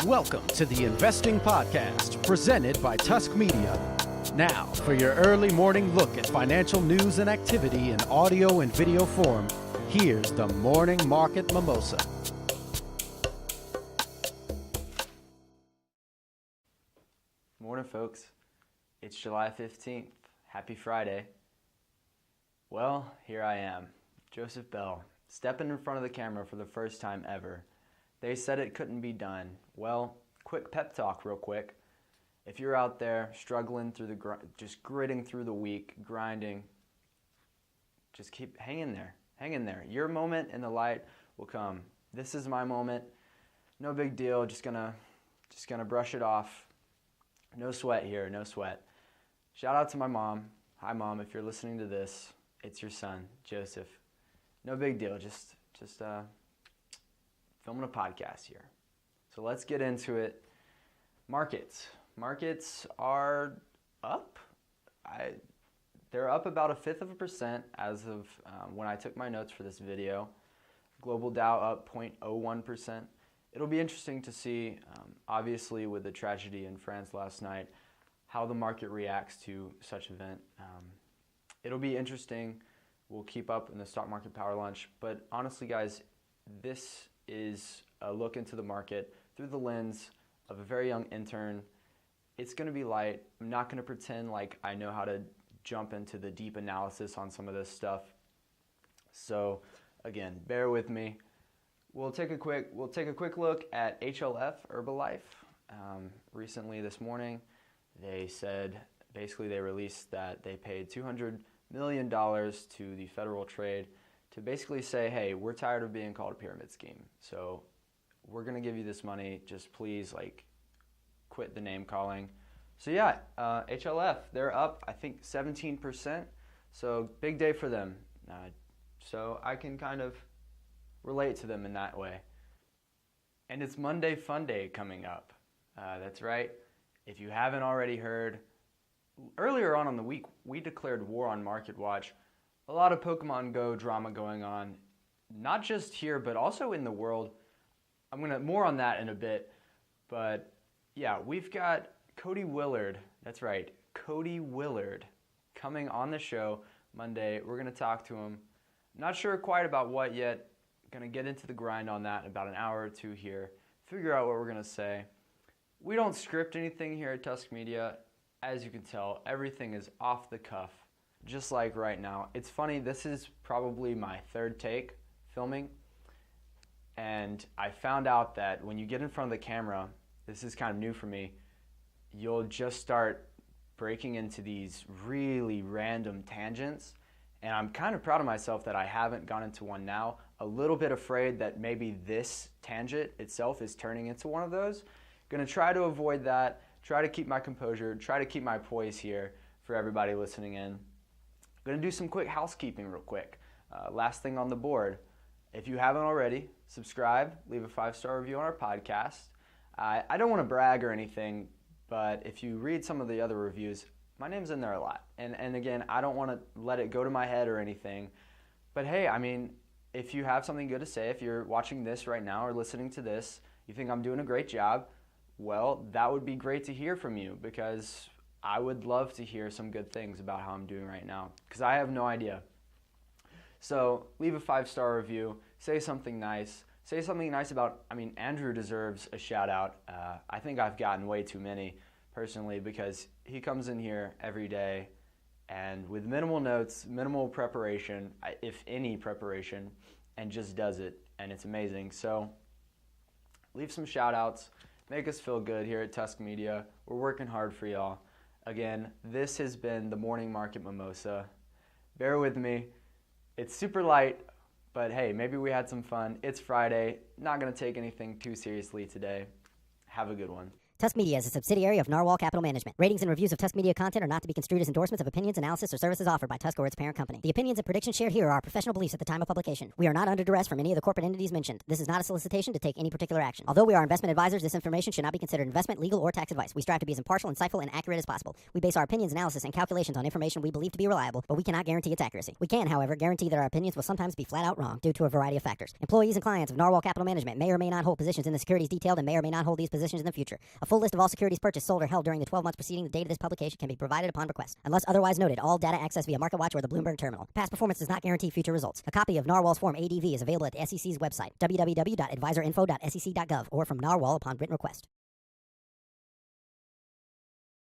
Welcome to the Investing Podcast, presented by Tusk Media. Now, for your early morning look at financial news and activity in audio and video form, here's the Morning Market Mimosa. Morning, folks. It's July 15th. Happy Friday. Well, here I am, Joseph Bell, stepping in front of the camera for the first time ever. They said it couldn't be done. Well, quick pep talk real quick. If you're out there struggling through just gritting through the week, grinding, just keep hang in there. Your moment in the light will come. This is my moment. No big deal. Just gonna brush it off. No sweat here, no sweat. Shout out to my mom. Hi, Mom, if you're listening to this, it's your son, Joseph. No big deal. Just filming a podcast here. So let's get into it. Markets are up. They're up about 1/5% as of when I took my notes for this video. Global Dow up 0.01%. It'll be interesting to see, obviously with the tragedy in France last night, how the market reacts to such event. It'll be interesting. We'll keep up in the stock market power lunch. But honestly, guys, this is a look into the market through the lens of a very young intern. It's going to be light. I'm not going to pretend like I know how to jump into the deep analysis on some of this stuff. So again, bear with me. We'll take a quick look at HLF Herbalife. Recently this morning, they said basically they released that they paid $200 million to the Federal Trade to basically say, hey, we're tired of being called a pyramid scheme. So we're going to give you this money. Just please, quit the name calling. So yeah, HLF, they're up, I think, 17%. So big day for them. So I can kind of relate to them in that way. And it's Monday Funday coming up. That's right. If you haven't already heard, earlier on in the week, we declared war on MarketWatch. A lot of Pokemon Go drama going on, not just here, but also in the world. I'm going to more on that in a bit. But yeah, we've got Cody Willard. That's right, Cody Willard coming on the show Monday. We're going to talk to him. Not sure quite about what yet. Going to get into the grind on that in about an hour or two here. Figure out what we're going to say. We don't script anything here at Tusk Media. As you can tell, everything is off the cuff. Just like right now. It's funny, this is probably my third take filming, and I found out that when you get in front of the camera, this is kind of new for me, you'll just start breaking into these really random tangents, and I'm kind of proud of myself that I haven't gone into one now. A little bit afraid that maybe this tangent itself is turning into one of those. Gonna try to avoid that, try to keep my composure, try to keep my poise here for everybody listening in. I'm going to do some quick housekeeping real quick. Last thing on the board, if you haven't already, subscribe, leave a 5-star review on our podcast. I don't want to brag or anything, but if you read some of the other reviews, my name's in there a lot. And again, I don't want to let it go to my head or anything. But hey, I mean, if you have something good to say, if you're watching this right now or listening to this, you think I'm doing a great job, well, that would be great to hear from you, because I would love to hear some good things about how I'm doing right now, because I have no idea. So leave a 5-star review, say something nice about, Andrew deserves a shout out. I think I've gotten way too many personally, because he comes in here every day and with minimal notes, minimal preparation, if any preparation, and just does it, and it's amazing. So leave some shout outs, make us feel good here at Tusk Media. We're working hard for y'all. Again, this has been the Morning Market Mimosa. Bear with me. It's super light, but hey, maybe we had some fun. It's Friday. Not going to take anything too seriously today. Have a good one. Tusk Media is a subsidiary of Narwhal Capital Management. Ratings and reviews of Tusk Media content are not to be construed as endorsements of opinions, analysis, or services offered by Tusk or its parent company. The opinions and predictions shared here are our professional beliefs at the time of publication. We are not under duress from any of the corporate entities mentioned. This is not a solicitation to take any particular action. Although we are investment advisors, this information should not be considered investment, legal, or tax advice. We strive to be as impartial, insightful, and accurate as possible. We base our opinions, analysis, and calculations on information we believe to be reliable, but we cannot guarantee its accuracy. We can, however, guarantee that our opinions will sometimes be flat out wrong due to a variety of factors. Employees and clients of Narwhal Capital Management may or may not hold positions in the securities detailed and may or may not hold these positions in the future. A full list of all securities purchased, sold, or held during the 12 months preceding the date of this publication can be provided upon request. Unless otherwise noted, all data accessed via MarketWatch or the Bloomberg terminal. Past performance does not guarantee future results. A copy of Narwhal's Form ADV is available at the SEC's website, www.advisorinfo.sec.gov, or from Narwhal upon written request.